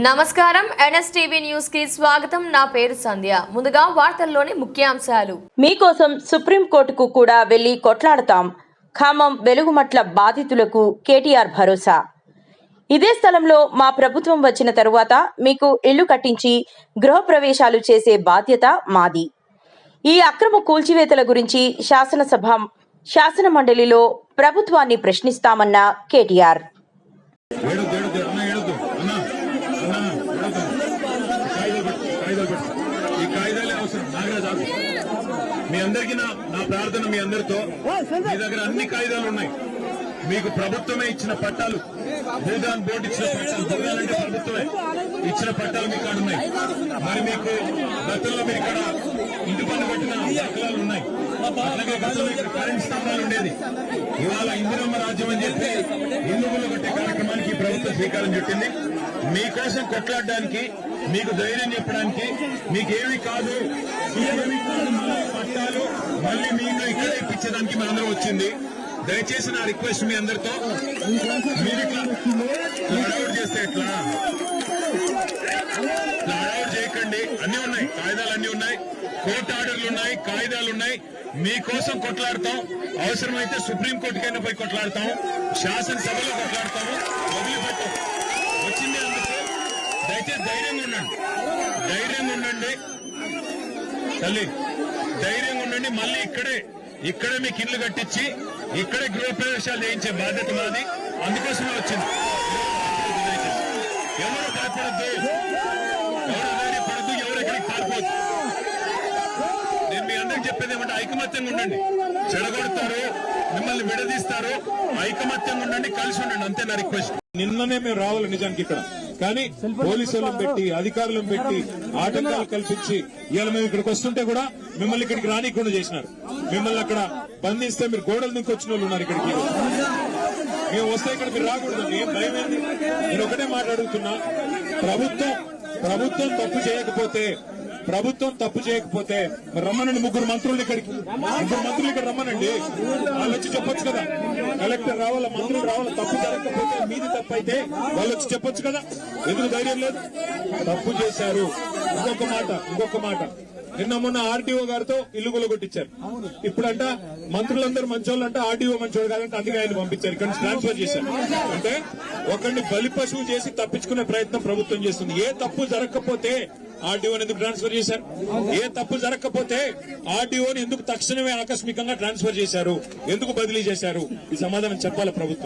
నమస్కారం NSTV news కి స్వాగతం. నా పేరు సంధ్య. ముందుగా వార్తల్లోని ముఖ్యాంశాలు. మీకోసం సుప్రీంకోర్టుకు కూడా వెళ్లి కొట్లాడతాం. ఖమ్మం వెలుగుమట్ల బాధితులకు కేటీఆర్ భరోసా. ఇదే స్థలంలో మా ప్రభుత్వం వచ్చిన తరువాత మీకు ఇళ్లు కట్టించి గృహప్రవేశాలు చేసే బాధ్యత మాది. ఈ అక్రమ కూల్చివేతల గురించి శాసన మండలిలో ప్రభుత్వాన్ని ప్రశ్నిస్తామన్న కేటీఆర్. మీ అందరికీ నా ప్రార్థన, మీ అందరితో మీ దగ్గర అన్ని కాయిదాలు ఉన్నాయి. మీకు ప్రభుత్వమే ఇచ్చిన పట్టాలు, భూదాన్ బోర్డు ఇచ్చిన పట్టాలు, భూదాన్ అంటే ప్రభుత్వమే ఇచ్చిన పట్టాలు మీకు కాడ ఉన్నాయి. మరి మీకు గతంలో మీరు ఇక్కడ ఇంటి పన్ను కట్టిన దాఖలాలు ఉన్నాయి. అట్లాగే గతంలో ఇక్కడ కరెంట్ స్తంభాలు ఉండేది. ఇవాళ ఇందిరమ్మ రాజ్యం అని చెప్పి ఇల్లు కట్టే కార్యక్రమానికి ప్రభుత్వం శ్రీకారం చుట్టింది. మీకోసం కొట్లాడడానికి, మీకు ధైర్యం చెప్పడానికి, మీకేమి కాదు పట్టాలు మళ్ళీ మీకు ఇక్కడే ఇప్పించడానికి మనందరం వచ్చింది. దయచేసి నా రిక్వెస్ట్ మీ అందరితో, మీరు ఇట్లా హడావుడు చేస్తే ఎట్లా, హడావుడు చేయకండి. అన్ని ఉన్నాయి, కాయిదాలు అన్ని ఉన్నాయి, కోర్టు ఆర్డర్లు ఉన్నాయి, కాయిదాలు ఉన్నాయి. మీకోసం కొట్లాడతాం. అవసరమైతే సుప్రీంకోర్టుకైనా పోయి కొట్లాడతాం, శాసనసభలో కొట్లాడతాము. వదిలిపెట్టాం వచ్చింది అందుకు. దయచేసి ధైర్యంగా ఉండండి, ధైర్యంగా ఉండండి తల్లి, ధైర్యంగా ఉండండి. మళ్ళీ ఇక్కడే మీకు ఇల్లు కట్టించి ఇక్కడే గృహప్రవేశాలు చేయించే బాధ్యత మాది. అందుకోసమే వచ్చింది. ఎవరు భయపడద్దు, ఎవరు ధైర్యపడద్దు, ఎవరు ఎక్కడికి పారిపోద్దు. నేను మీ అందరికి చెప్పేది ఏమంటే ఐకమత్యంగా ఉండండి. చెడగొడతారు, మిమ్మల్ని విడదీస్తారు. ఐకమత్యంగా ఉండండి, కలిసి ఉండండి, అంతే నా రిక్వెస్ట్. నిన్ననే మేము రావాలి నిజానికి ఇక్కడ, కానీ పోలీసులను పెట్టి అధికారులను పెట్టి ఆటంకాలు కల్పించి ఇవాళ మేము ఇక్కడికి వస్తుంటే కూడా మిమ్మల్ని ఇక్కడికి రానికుండా చేసినారు. మిమ్మల్ని అక్కడ బంధిస్తే మీరు గోడలు దింకొచ్చిన వాళ్ళు ఉన్నారు ఇక్కడికి. మేము వస్తే ఇక్కడ మీరు రాకూడదు. ఏం భయం ఏంది? నేను ఒకటే మాట్లాడుతున్నా, ప్రభుత్వం తప్పు చేయకపోతే రమ్మనండి. ముగ్గురు మంత్రులు ఇక్కడ రమ్మనండి. వాళ్ళు వచ్చి చెప్పొచ్చు కదా. కలెక్టర్ రావాలా, మంత్రులు రావాలా. తప్పు జరగకపోతే మీది తప్పు అయితే వాళ్ళు వచ్చి చెప్పొచ్చు కదా. ఎందుకు ధైర్యం లేదు? తప్పు చేశారు. ఇంకొక మాట నిన్న మొన్న ఆర్టీఓ గారితో ఇల్లు కొలగొట్టించారు. ఇప్పుడంట మంత్రులందరూ మంచోళ్ళంట, ఆర్టీఓ మంచోళ్ళు కాదంటే అందుకే ఆయన పంపించారు, ఇక్కడ నుంచి ట్రాన్స్ఫర్ చేశారు. అంటే ఒకరిని బలి పశువు చేసి తప్పించుకునే ప్రయత్నం ప్రభుత్వం చేస్తుంది. ఏ తప్పు జరగకపోతే ఆర్టీఓని ఎందుకు ట్రాన్స్ఫర్ చేశారు? ఏ తప్పు జరగకపోతే ఆర్టీఓని ఎందుకు తక్షణమే ఆకస్మికంగా ట్రాన్స్ఫర్ చేశారు? ఎందుకు బదిలీ చేశారు? ఈ సమాధానం చెప్పాలి ప్రభుత్వం.